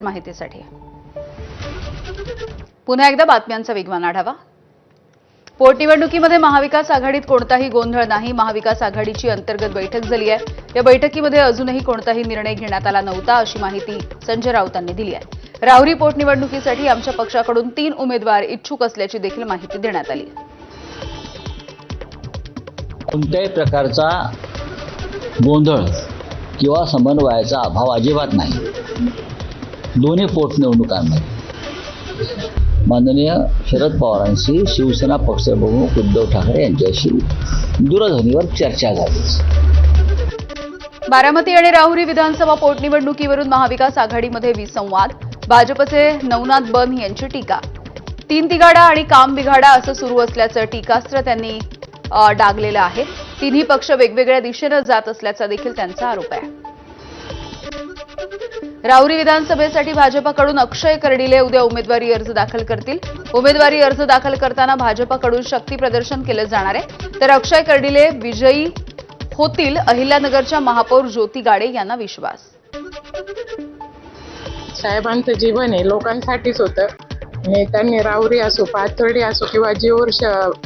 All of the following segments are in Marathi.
माहितीसाठी पुन्हा एकदा बातम्यांचा वेगवान आढावा। पोटनिवडणुकीमध्ये महाविकास आघाडीत कोणताही गोंधळ नाही। महाविकास आघाडीची अंतर्गत बैठक झाली आहे। या बैठकीमध्ये अजूनही कोणताही निर्णय घेण्यात आला नव्हता अशी माहिती संजय राऊतांनी दिली आहे। राहुरी पोटनिवडणुकीसाठी आमच्या पक्षाकडून 3 उमेदवार इच्छुक असल्याची देखील माहिती देण्यात आली। कोणत्याही प्रकारचा गोंधळ किंवा समन्वयाचा अभाव अजिबात नाही। दोन्ही पोटनिवडणुकांमध्ये माननीय शरद पवारांशी शिवसेना पक्षप्रमुख उद्धव ठाकरे यांच्याशी दूरध्वनीवर चर्चा झाली। बारामती आणि राहुरी विधानसभा पोटनिवडणुकीवरून महाविकास आघाडीमध्ये विसंवाद। भाजपचे नवनाथ बन यांची टीका। 3 तिगाडा आणि काम बिघाडा असं सुरू असल्याचं टीकास्त्र त्यांनी डागलेलं आहे। तिन्ही पक्ष वेगवेगळ्या दिशेने जात असल्याचा देखील त्यांचा आरोप आहे। राहुरी विधानसभेसाठी भाजपकडून अक्षय कर्डिले उद्या उमेदवारी अर्ज दाखल करतील। उमेदवारी अर्ज दाखल करताना भाजपकडून शक्ती प्रदर्शन केलं जाणार आहे, तर अक्षय कर्डिले विजयी होतील अहिल्यानगरच्या महापौर ज्योती गाडे यांना विश्वास। साहेबांचं जीवन हे लोकांसाठीच होतं आणि त्यांनी राहुरी असो, पाथर्डी असो किंवा जीवर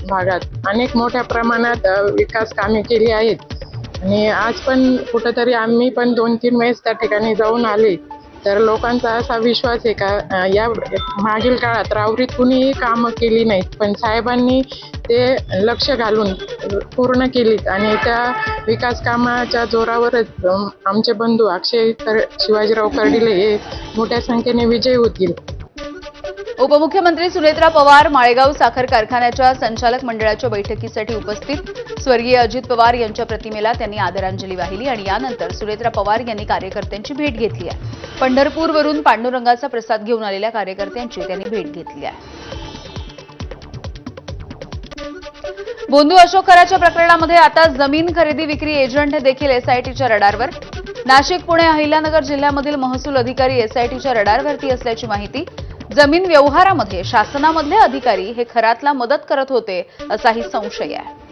भागात अनेक मोठ्या प्रमाणात विकास कामे केली आहेत आणि आज पण कुठेतरी आम्ही पण 2-3 वेळेस त्या ठिकाणी जाऊन आले, तर लोकांचा असा विश्वास आहे का या मागील काळात राहुरीत कुणीही कामं केली नाहीत, पण साहेबांनी ते लक्ष घालून पूर्ण केलीत आणि त्या विकास कामाच्या जोरावरच आमचे बंधू अक्षय शिवाजीराव कर्डिले हे मोठ्या संख्येने विजयी होतील। उपमुख्यमंत्री सुनेत्रा पवार माळेगाव साखर कारखान्याच्या संचालक मंडळाच्या बैठकीसाठी उपस्थित। स्वर्गीय अजित पवार यांच्या प्रतिमेला त्यांनी आदरांजली वाहिली आणि यानंतर सुनेत्रा पवार यांनी कार्यकर्त्यांची भेट घेतली आहे। पंढरपूरवरून पांडुरंगाचा प्रसाद घेऊन आलेल्या कार्यकर्त्यांची त्यांनी भेट घेतली आहे। बोंधू अशोक खराच्या प्रकरणामध्ये आता जमीन खरेदी विक्री एजंट देखील एसआयटीच्या रडारवर। नाशिक, पुणे, अहिल्यानगर जिल्ह्यामधील महसूल अधिकारी एसआयटीच्या रडारवरती असल्याची माहिती। जमीन व्यवहारामध्ये शासनामधले अधिकारी हे खरातला मदत करत होते असाही संशय आहे।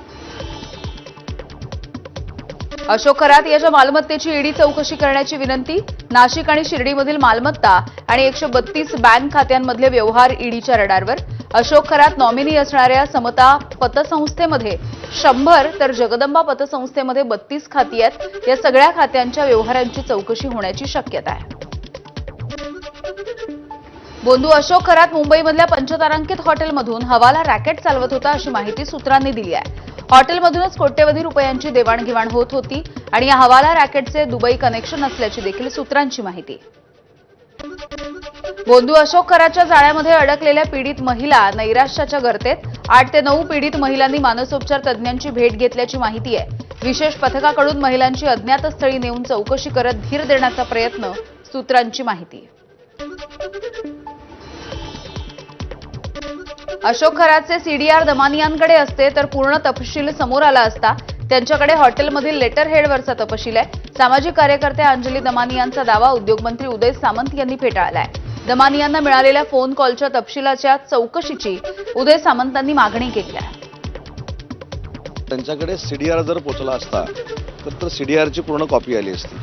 अशोक खरात याच्या मालमत्तेची ईडी चौकशी करण्याची विनंती। नाशिक आणि शिर्डीमधील मालमत्ता आणि 132 बँक खात्यांमधले व्यवहार ईडीच्या रडारवर। अशोक खरात नॉमिनी असणाऱ्या समता पतसंस्थेमध्ये 100 तर जगदंबा पतसंस्थेमध्ये 32 खाती आहेत। या सगळ्या खात्यांच्या व्यवहारांची चौकशी होण्याची शक्यता आहे। बोंधू अशोक खरात मुंबईमधल्या पंचतारांकित हॉटेलमधून हवाला रॅकेट चालवत होता अशी माहिती सूत्रांनी दिली आहे। हॉटेलमधूनच कोट्यवधी रुपयांची देवाणघेवाण होत होती आणि या हवाला रॅकेटचे दुबई कनेक्शन असल्याची देखील सूत्रांची माहिती। बोंधू अशोक खराच्या जाळ्यामध्ये अडकलेल्या पीडित महिला नैराश्याच्या गर्तेत। 8 ते 9 पीडित महिलांनी मानसोपचार तज्ज्ञांची भेट घेतल्याची माहिती आहे। विशेष पथकाकडून महिलांची अज्ञातस्थळी नेऊन चौकशी करत धीर देण्याचा प्रयत्न, सूत्रांची माहिती। अशोक खराचे सीडीआर दमानियांकडे असते तर पूर्ण तपशील समोर आला असता। त्यांच्याकडे हॉटेलमधील लेटर हेडवरचा तपशील आहे। सामाजिक कार्यकर्त्या अंजली दमानियांचा दावा उद्योगमंत्री उदय सामंत यांनी फेटाळलाय। दमानियांना मिळालेल्या फोन कॉलच्या तपशिलाच्या चौकशीची उदय सामंतांनी मागणी केली आहे। त्यांच्याकडे सीडीआर जर पोहोचला असता तर सीडीआरची पूर्ण कॉपी आली असती।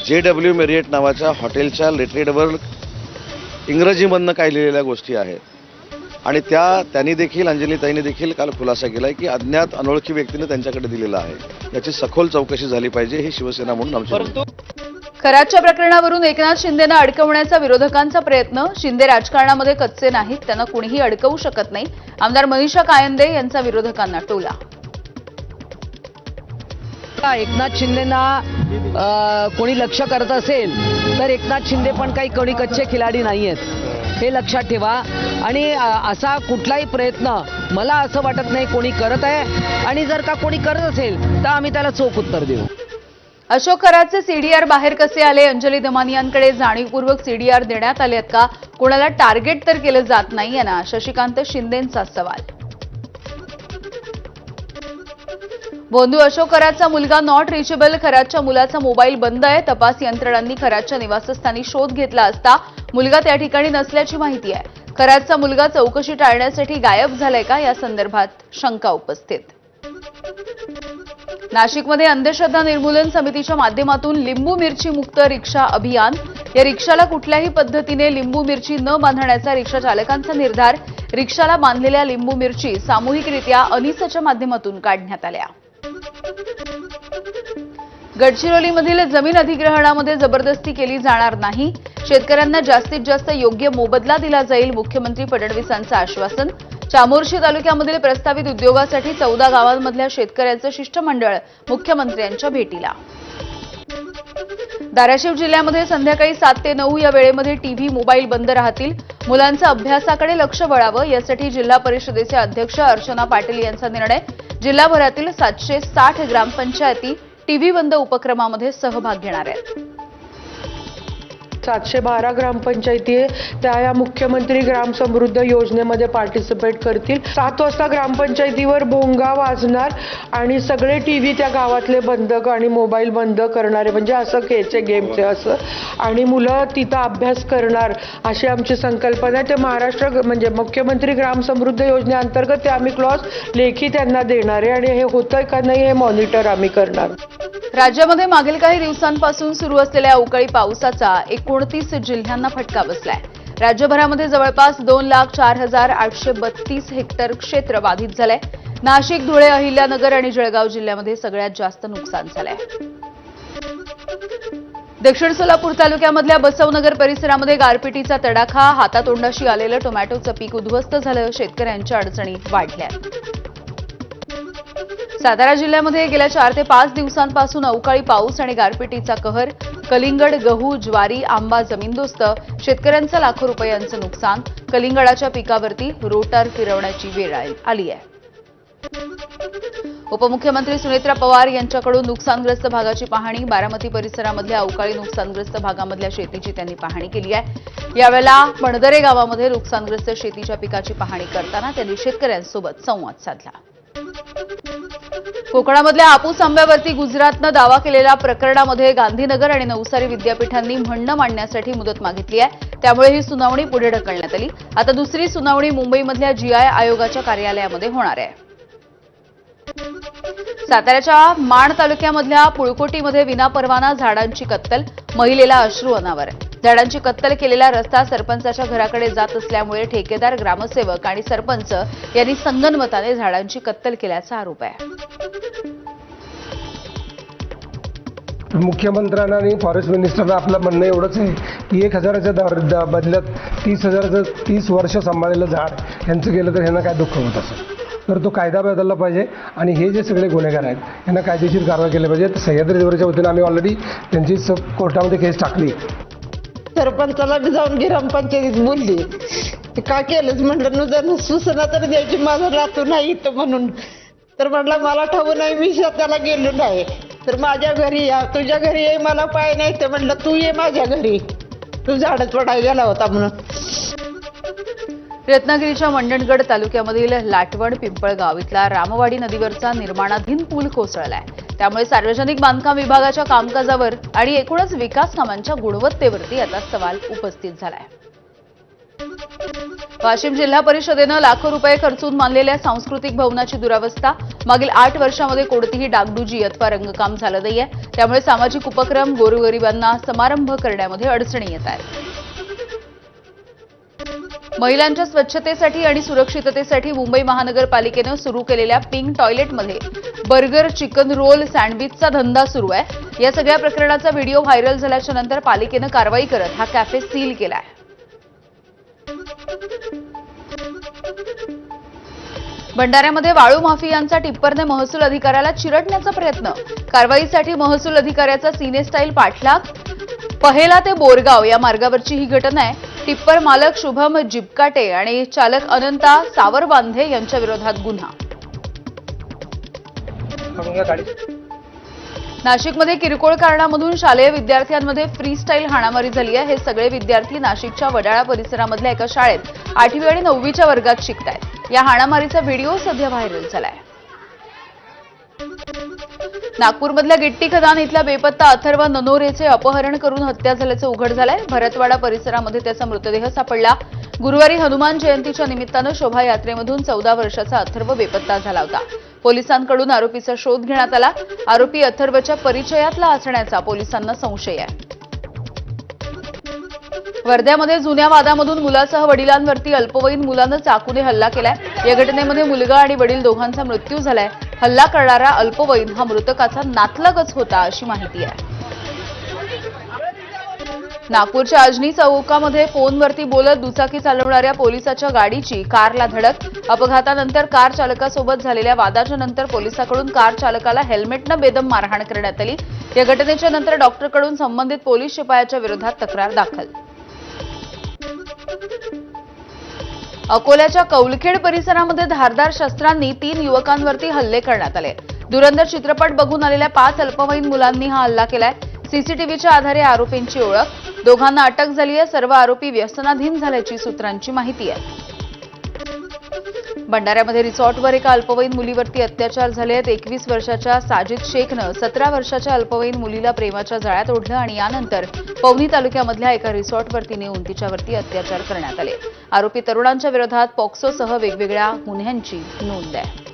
JW मेरियट नावाच्या हॉटेलच्या लेटरहेडवर इंग्रजीमधनं काय लिहिलेल्या गोष्टी आहेत आणि त्यांनी देखील अंजलीताईंनी देखील काल खुलासा केलाय की अज्ञात अनोळखी व्यक्तीने त्यांच्याकडे दिलेला आहे। याची सखोल चौकशी झाली पाहिजे ही शिवसेना म्हणून आमची। खरातच्या प्रकरणावरून एकनाथ शिंदेंना अडकवण्याचा विरोधकांचा प्रयत्न। शिंदे राजकारणामध्ये कच्चे नाहीत, त्यांना कुणीही अडकवू शकत नाही। आमदार मनीषा कायंदे यांचा विरोधकांना टोला। एकनाथ शिंदेंना कोणी लक्ष करत असेल तर एकनाथ शिंदे पण काही कोणी कच्चे खिलाडी नाही आहेत, हे लक्षात ठेवा। आणि असा कुठलाही प्रयत्न मला असं वाटत नाही कोणी करत आहे आणि जर का कोणी करत असेल तर आम्ही त्याला चोख उत्तर देऊ। अशोक खरातचे सीडीआर बाहेर कसे आले? अंजली दमानियांकडे जाणीवपूर्वक सीडीआर देण्यात आले आहेत का? कोणाला टार्गेट तर केलं जात नाहीये ना? शशिकांत शिंदेंचा सवाल। बोंधू अशोक खरातचा मुलगा नॉट रिचेबल। खरातच्या मुलाचा मोबाईल बंद आहे। तपास यंत्रणांनी खरातच्या निवासस्थानी शोध घेतला असता मुलगा त्या ठिकाणी नसल्याची माहिती आहे। खरातचा मुलगा चौकशी टाळण्यासाठी गायब झालाय का, या संदर्भात शंका उपस्थित। नाशिकमध्ये अंधश्रद्धा निर्मूलन समितीच्या माध्यमातून लिंबू मिरची मुक्त रिक्षा अभियान। या रिक्षाला कुठल्याही पद्धतीने लिंबू मिरची न बांधण्याचा रिक्षा चालकांचा निर्धार. रिक्षाला बांधलेल्या लिंबू मिरची सामूहिकरित्या अनिसच्या माध्यमातून काढण्यात आल्या. गडचिरोलीमधील जमीन अधिग्रहणामध्ये जबरदस्ती केली जाणार नाही. शेतकऱ्यांना जास्तीत जास्त योग्य मोबदला दिला जाईल. मुख्यमंत्री फडणवीसांचं आश्वासन. चामोर्शी तालुक्यामधील प्रस्तावित उद्योगासाठी 14 गावांमधल्या शेतकऱ्यांचं शिष्टमंडळ मुख्यमंत्र्यांच्या भेटीला. धाराशिव जिल्ह्यामध्ये संध्याकाळी 7 ते 9 या वेळेमध्ये टीव्ही, मोबाईल बंद राहतील. मुलांचं अभ्यासाकडे लक्ष वळावं यासाठी जिल्हा परिषदेचे अध्यक्ष अर्चना पाटील यांचा निर्णय. जिल्हाभरातील 760 ग्रामपंचायती टीव्ही बंद उपक्रमामध्ये सहभाग घेणार आहेत. 712 ग्रामपंचायती आहे त्या या मुख्यमंत्री ग्राम समृद्ध योजनेमध्ये पार्टिसिपेट करतील. 7 वाजता ग्रामपंचायतीवर भोंगा वाजणार आणि सगळे टीव्ही त्या गावातले बंद आणि मोबाईल बंद करणारे, म्हणजे असं खेळचे गेमचे असं, आणि मुलं तिथं अभ्यास करणार अशी आमची संकल्पना आहे. ते महाराष्ट्र म्हणजे मुख्यमंत्री ग्राम समृद्ध योजनेअंतर्गत ते आम्ही क्लॉज लेखी त्यांना देणार आहे आणि हे होतंय का नाही हे मॉनिटर आम्ही करणार. राज्यामध्ये मागील काही दिवसांपासून सुरू असलेल्या अवकाळी पावसाचा 29 जिल्ह्यांना फटका बसलाय. राज्यभरामध्ये जवळपास 2,04,832 हेक्टर क्षेत्र बाधित झालंय. नाशिक, धुळे, अहिल्यानगर आणि जळगाव जिल्ह्यामध्ये सगळ्यात जास्त नुकसान झालंय. दक्षिण सोलापूर तालुक्यामधल्या बसवनगर परिसरामध्ये गारपिटीचा तडाखा. हातातोंडाशी आलेलं टोमॅटोचं पीक उद्ध्वस्त झालं. शेतकऱ्यांच्या अडचणी वाढल्या. सातारा जिल्ह्यामध्ये गेल्या 4 ते 5 दिवसांपासून अवकाळी पाऊस आणि गारपिटीचा कहर. कलिंगड, गहू, ज्वारी, आंबा जमीनदोस्त. शेतकऱ्यांचं लाखो रुपयांचं नुकसान. कलिंगडाच्या पिकावरती रोटर फिरवण्याची वेळ आली आहे. उपमुख्यमंत्री सुनेत्रा पवार यांच्याकडून नुकसानग्रस्त भागाची पाहणी. बारामती परिसरामधल्या अवकाळी नुकसानग्रस्त भागामधल्या शेतीची त्यांनी पाहणी केली आहे. यावेळेला पणदरे गावामध्ये नुकसानग्रस्त शेतीच्या पिकाची पाहणी करताना त्यांनी शेतकऱ्यांसोबत संवाद साधला. कोकणामधल्या हापूस आंब्यावरती गुजरातनं दावा केलेल्या प्रकरणामध्ये गांधीनगर आणि नवसारी विद्यापीठांनी म्हणणं मांडण्यासाठी मुदत मागितली आहे. त्यामुळे ही सुनावणी पुढे ढकलण्यात आली. आता दुसरी सुनावणी मुंबईमधल्या जीआय आयोगाच्या कार्यालयामध्ये होणार आहे. साताऱ्याच्या माण तालुक्यामधल्या पुळकोटीमध्ये विनापरवाना झाडांची कत्तल. महिलेला अश्रू अनावर. झाडांची कत्तल केलेला रस्ता सरपंचाच्या घराकडे जात असल्यामुळे ठेकेदार, ग्रामसेवक आणि सरपंच यांनी संगनमताने झाडांची कत्तल केल्याचा आरोप आहे. मुख्यमंत्र्यांना आणि फॉरेस्ट मिनिस्टरना आपलं म्हणणं एवढंच आहे की 1,000च्या बदल्यात 30,000चं 30 वर्ष सांभाळलेलं झाड यांचं गेलं तर ह्यांना काय दुःख होत असेल. तर तो कायदा बदलला पाहिजे आणि हे जे सगळे गुन्हेगार आहेत यांना कायदेशीर कारवाई केली पाहिजे. सह्याद्री देवरच्या वतीने आम्ही ऑलरेडी त्यांची कोर्टामध्ये केस टाकली. सरपंचाला बी जाऊन ग्रामपंचायतीत बोलली. ते का केलंच म्हटलं नुजर सूचना तर द्यायची, माझं राहतो नाही इथं म्हणून. तर म्हटलं मला ठाऊ नाही, मी शेताला गेलो नाही. तर माझ्या घरी या, तुझ्या घरी ये, मला पाय नाही. तर म्हटलं तू ये माझ्या घरी, तू झाडच पडायला गेला होता म्हणून. रत्नागिरीच्या मंडणगड तालुक्यामधील लाटवण पिंपळगाव इथला रामवाडी नदीवरचा निर्माणाधीन पूल कोसळलाय. त्यामुळे सार्वजनिक बांधकाम विभागाच्या कामकाजावर आणि एकूणच विकास कामांच्या गुणवत्तेवरती आता सवाल उपस्थित झालाय. वाशिम जिल्हा परिषदेनं लाखो रुपये खर्चून बांधलेल्या सांस्कृतिक भवनाची दुरावस्था. मागील 8 वर्षांमध्ये कोणतीही डागडुजी अथवा रंगकाम झालं नाहीये. त्यामुळे सामाजिक उपक्रम, गोरगरिबांना समारंभ करण्यामध्ये अडचणी येत आहेत. महिलांच्या स्वच्छतेसाठी आणि सुरक्षिततेसाठी मुंबई महानगरपालिकेनं सुरू केलेल्या पिंक टॉयलेटमध्ये बर्गर, चिकन रोल, सँडविचचा धंदा सुरू आहे. या सगळ्या प्रकरणाचा व्हिडिओ व्हायरल झाल्याच्या नंतर पालिकेनं कारवाई करत हा कॅफे सील केलाय. भंडाऱ्यामध्ये वाळू माफियांचा टिप्परने महसूल अधिकाऱ्याला चिरडण्याचा प्रयत्न. कारवाईसाठी महसूल अधिकाऱ्याचा सिने स्टाईल पाठलाग. पहेला ते बोरगाव या मार्गावरची ही घटना आहे. टिप्पर मालक शुभम जिबकाटे आणि चालक अनंता सावरबांधे यांच्या विरोधात गुन्हा. नाशिकमध्ये किरकोळ कारणामधून शालेय विद्यार्थ्यांमध्ये फ्री स्टाईल हाणामारी झाली आहे. हे सगळे विद्यार्थी नाशिकच्या वडाळा परिसरामधल्या एका शाळेत 8वी आणि 9वीच्या वर्गात शिकतायत. या हाणामारीचा व्हिडिओ सध्या व्हायरल झालाय. नागपूरमधल्या गिट्टी खदान इथल्या बेपत्ता अथर्व ननोरेचे अपहरण करून हत्या झाल्याचं उघड झालंय. भरतवाडा परिसरामध्ये त्याचा मृतदेह सापडला. गुरुवारी हनुमान जयंतीच्या निमित्तानं शोभायात्रेमधून 14 वर्षाचा अथर्व बेपत्ता झाला होता. पोलिसांकडून आरोपीचा शोध घेण्यात आला. आरोपी अथर्वच्या परिचयातला असण्याचा पोलिसांना संशय आहे. वर्ध्यामध्ये जुन्या वादामधून मुलासह वडिलांवरती अल्पवयीन मुलानं चाकूने हल्ला केलाय। या घटनेमध्ये मुलगा आणि वडील दोघांचा मृत्यू झालाय। हल्ला करणारा अल्पवयीन हा मृतकाचा नातलगच होता अशी माहिती आहे। नागपूरच्या अजनी चौकामध्ये फोनवरती बोलत दुचाकी चालवणाऱ्या पोलिसाच्या गाडीची कारला धडक। अपघातानंतर कार चालकासोबत झालेल्या वादाच्या नंतर पोलिसांकडून कार चालकाला हेल्मेटनं बेदम मारहाण करण्यात आली। या घटनेच्या नंतर डॉक्टरकडून संबंधित पोलीस शिपायाच्या विरोधात तक्रार दाखल। अकोल्याच्या कौलखेड परिसरामध्ये धारदार शस्त्रांनी 3 युवकांवरती हल्ले करण्यात आले। धुरंधर चित्रपट बघून आलेल्या 5 अल्पवयीन मुलांनी हा हल्ला केलाय। सीसीटीव्हीच्या आधारे आरोपींची ओळख, दोघांना अटक झाली आहे। सर्व आरोपी व्यसनाधीन झाल्याची सूत्रांची माहिती आहे। भंडाऱ्यामध्ये रिसॉर्टवर एका अल्पवयीन मुलीवरती अत्याचार झाले आहेत। 21 वर्षाच्या साजिद शेखनं 17 वर्षाच्या अल्पवयीन मुलीला प्रेमाच्या जाळ्यात ओढलं आणि यानंतर पवनी तालुक्यामधल्या एका रिसॉर्टवरती नेऊन तिच्यावरती अत्याचार करण्यात आले। आरोपी तरुणांच्या विरोधात पॉक्सोसह वेगवेगळ्या गुन्ह्यांची नोंद आहे।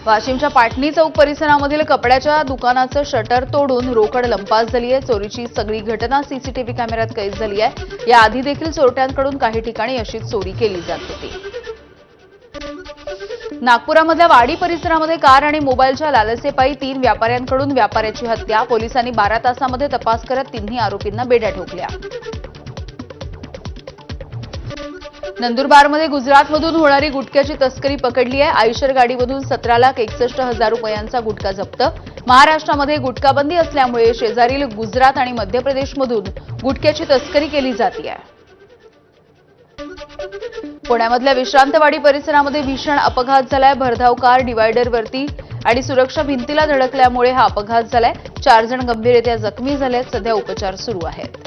वाशिमच्या पाटणी चौक परिसरामधील कपड्याच्या दुकानाचं शटर तोडून रोकड लंपास झाली आहे। चोरीची सगळी घटना सीसीटीव्ही कॅमेऱ्यात कैद झाली आहे। याआधी देखील चोरट्यांकडून काही ठिकाणी अशीच चोरी केली जात होती। नागपुरामधल्या वाडी परिसरामध्ये कार आणि मोबाईलच्या लालसेपायी 3 व्यापाऱ्यांकडून व्यापाऱ्याची हत्या। पोलिसांनी 12 तासामध्ये तपास करत तिन्ही आरोपींना बेड्या ठोकल्या। नंदुरबारमध्ये गुजरातमधून होणारी गुटख्याची तस्करी पकडली आहे। आयशर गाडीमधून 17,61,000 रुपयांचा गुटखा जप्त। महाराष्ट्रामध्ये गुटखाबंदी असल्यामुळे शेजारील गुजरात आणि मध्य प्रदेशमधून गुटख्याची तस्करी केली जाते। पुण्यामधल्या विश्रांतवाडी परिसरामध्ये भीषण अपघात झालाय। भरधाव कार डिवायडरवरती आणि सुरक्षा भिंतीला धडकल्यामुळे हा अपघात झालाय। 4 जण गंभीररित्या जखमी झालेत। सध्या उपचार सुरू आहेत।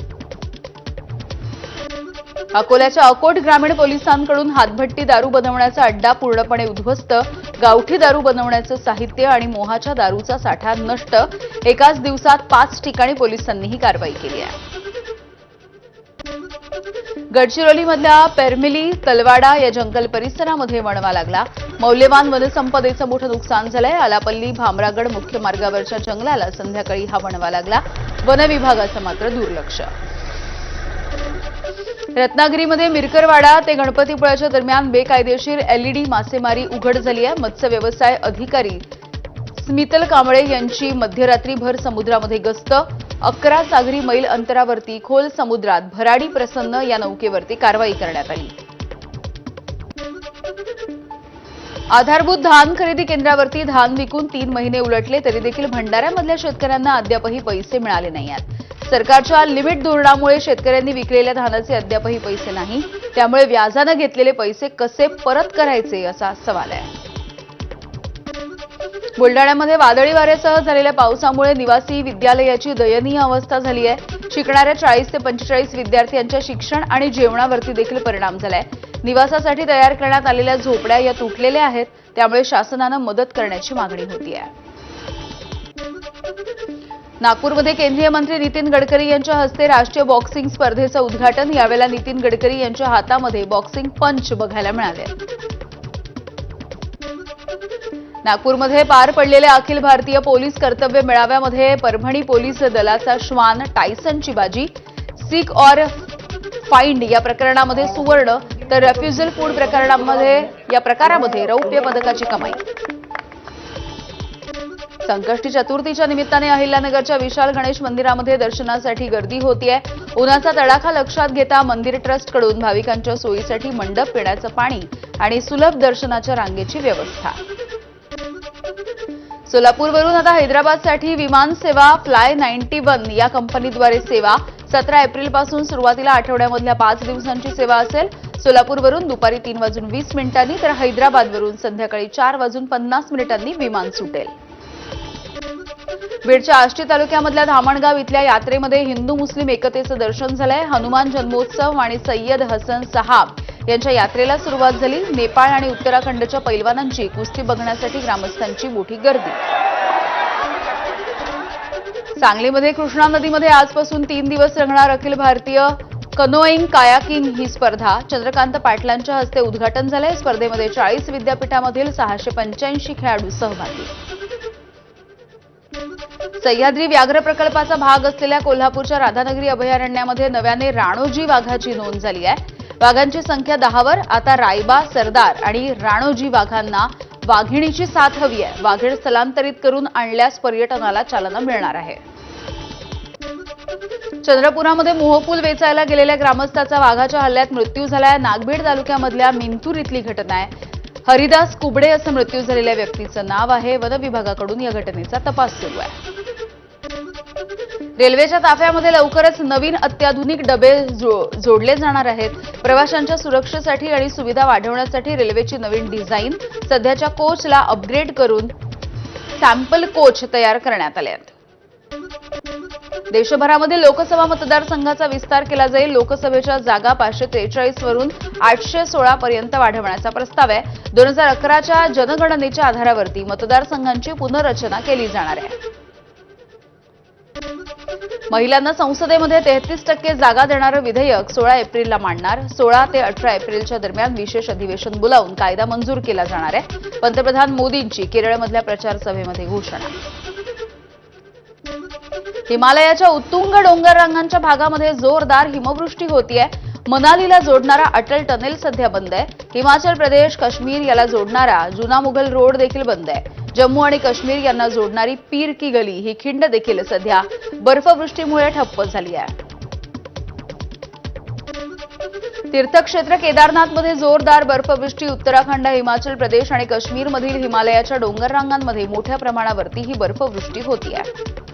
अकोल्याच्या अकोट ग्रामीण पोलिसांकडून हातभट्टी दारू बनवण्याचा अड्डा पूर्णपणे उद्ध्वस्त। गावठी दारू बनवण्याचं साहित्य आणि मोहाच्या दारूचा साठा नष्ट। एकाच दिवसात 5 ठिकाणी पोलिसांनी ही कारवाई केली आहे। गडचिरोलीमधल्या पेरमिली तलवाडा या जंगल परिसरामध्ये वणवा लागला। मौल्यवान वनसंपदेचं मोठं नुकसान झालंय। आलापल्ली भामरागड मुख्य मार्गावरच्या जंगलाला संध्याकाळी हा वणवा लागला। वन विभागाचं मात्र दुर्लक्ष। रत्नागिरीमध्ये मिरकरवाडा ते गणपतीपुळ्याच्या दरम्यान बेकायदेशीर एलईडी मासेमारी उघड झाली आहे। मत्स्य व्यवसाय अधिकारी स्मितल कांबळे यांची मध्यरात्रीभर समुद्रामध्ये गस्त। 11 सागरी मैल अंतरावरती खोल समुद्रात भराडी प्रसन्न या नौकेवरती कारवाई करण्यात आली। आधारभूत धान खरेदी केंद्रावरती धान विकून 3 महिने उलटले तरी देखील भंडाऱ्यामधल्या शेतकऱ्यांना अद्यापही पैसे मिळाले नाहीत। सरकारच्या लिमिट धोरणामुळे शेतकऱ्यांनी विकलेल्या धानाचे अद्यापही पैसे नाही। त्यामुळे व्याजाने घेतलेले पैसे कसे परत करायचे असा सवाल आहे। बुलडाण्यामध्ये वादळी वाऱ्यासह झालेल्या पावसामुळे निवासी विद्यालयाची दयनीय अवस्था झाली आहे। शिकणाऱ्या 40 ते 45 विद्यार्थ्यांच्या शिक्षण आणि जेवणावरती देखील परिणाम झालाय। निवासासाठी तयार करण्यात आलेल्या झोपड्या या तुटलेल्या आहेत। त्यामुळे शासनानं मदत करण्याची मागणी होती आहे। नागपूरमध्ये केंद्रीय मंत्री नितीन गडकरी यांच्या हस्ते राष्ट्रीय बॉक्सिंग स्पर्धेचं उद्घाटन। यावेळेला नितीन गडकरी यांच्या हातामध्ये बॉक्सिंग पंच बघायला मिळाले। नागपूरमध्ये पार पडलेल्या अखिल भारतीय पोलीस कर्तव्य मेळाव्यामध्ये परभणी पोलीस दलाचा श्वान टायसनची बाजी। सीक ऑर फाइंड या प्रकरणामध्ये सुवर्ण तर रेफ्युजल फूड प्रकारामध्ये रौप्य पदकाची कमाई। संकष्टी चतुर्थीच्या निमित्ताने अहिल्यानगरच्या विशाल गणेश मंदिरामध्ये दर्शनासाठी गर्दी होतीये। उन्हाचा तडाखा लक्षात घेता मंदिर ट्रस्टकडून भाविकांच्या सोयीसाठी मंडप, पिण्याचं पाणी आणि सुलभ दर्शनाच्या रांगेची व्यवस्था। सोलापूरवरून आता हैदराबादसाठी विमान सेवा फ्लाय 91 या कंपनीद्वारे सेवा। 17 एप्रिलपासून सुरुवातीला आठवड्यामधल्या 5 दिवसांची सेवा असेल। सोलापूरवरून दुपारी 3:20 तर हैदराबादवरून संध्याकाळी 4:50 विमान सुटेल। बीडच्या आष्टी तालुक्यामधल्या धामणगाव इथल्या यात्रेमध्ये हिंदू मुस्लिम एकतेचं दर्शन झालंय। हनुमान जन्मोत्सव आणि सय्यद हसन साहाब यांच्या यात्रेला सुरुवात झाली। नेपाळ आणि उत्तराखंडच्या पैलवानांची कुस्ती बघण्यासाठी ग्रामस्थांची मोठी गर्दी। सांगलीमध्ये कृष्णा नदीमध्ये आजपासून 3 दिवस रंगणार अखिल भारतीय कनोईंग कायाकिंग ही स्पर्धा। चंद्रकांत पाटलांच्या हस्ते उद्घाटन झालंय। स्पर्धेमध्ये 40 विद्यापीठामधील 685 खेळाडू सहभागी। सह्याद्री व्याघ्र प्रकल्पाचा भाग असलेल्या कोल्हापूरच्या राधानगरी अभयारण्यामध्ये नव्याने राणोजी वाघाची नोंद झाली आहे. वाघांची संख्या 10वर. आता रायबा, सरदार आणि राणोजी वाघांना वाघिणीची साथ हवी आहे. वाघीण स्थलांतरित करून आणल्यास पर्यटनाला चालना मिळणार आहे. चंद्रपुरामध्ये मोहपूल वेचायला गेलेल्या ग्रामस्थाचा वाघाच्या हल्ल्यात मृत्यू झालाय. नागभीड तालुक्यामधल्या मिंतूर इथली घटना आहे. हरिदास कुबडे असं मृत्यू झालेल्या व्यक्तीचं नाव आहे. वन विभागाकडून या घटनेचा तपास सुरू आहे. रेल्वेच्या ताफ्यामध्ये लवकरच नवीन अत्याधुनिक डबे जोडले जाणार आहेत. प्रवाशांच्या सुरक्षेसाठी आणि सुविधा वाढवण्यासाठी रेल्वेची नवीन डिझाईन, सध्याच्या कोचला अपग्रेड करून सॅम्पल कोच तयार करण्यात आले आहेत. देशभरामध्ये लोकसभा मतदारसंघाचा विस्तार केला जाईल. लोकसभेच्या जागा 543 वरून 816 पर्यंत वाढवण्याचा प्रस्ताव आहे. 2011च्या जनगणनेच्या आधारावरती मतदारसंघांची पुनर्रचना केली जाणार आहे. महिलांना संसदेमध्ये 33% जागा देणारं विधेयक 16 एप्रिलला मांडणार. 16 ते 18 एप्रिलच्या दरम्यान विशेष अधिवेशन बोलावून कायदा मंजूर केला जाणार आहे. पंतप्रधान मोदींची केरळमधल्या प्रचार सभेमध्ये घोषणा. हिमालयाच्या उत्तुंग डोंगर रांगांच्या भागामध्ये जोरदार हिमवृष्टी होतीये. मनालीला जोडणारा अटल टनेल सध्या बंद आहे. हिमाचल प्रदेश, काश्मीर याला जोडणारा जुना मुघल रोड देखील बंद आहे. जम्मू आणि काश्मीर यांना जोडणारी पीर की गली ही खिंड देखील सध्या बर्फवृष्टीमुळे ठप्प झाली आहे. तीर्थक्षेत्र केदारनाथमध्ये जोरदार बर्फवृष्टी. उत्तराखंड, हिमाचल प्रदेश आणि काश्मीरमधील हिमालयाच्या डोंगर रांगांमध्ये मोठ्या प्रमाणावरती ही बर्फवृष्टी होती आहे.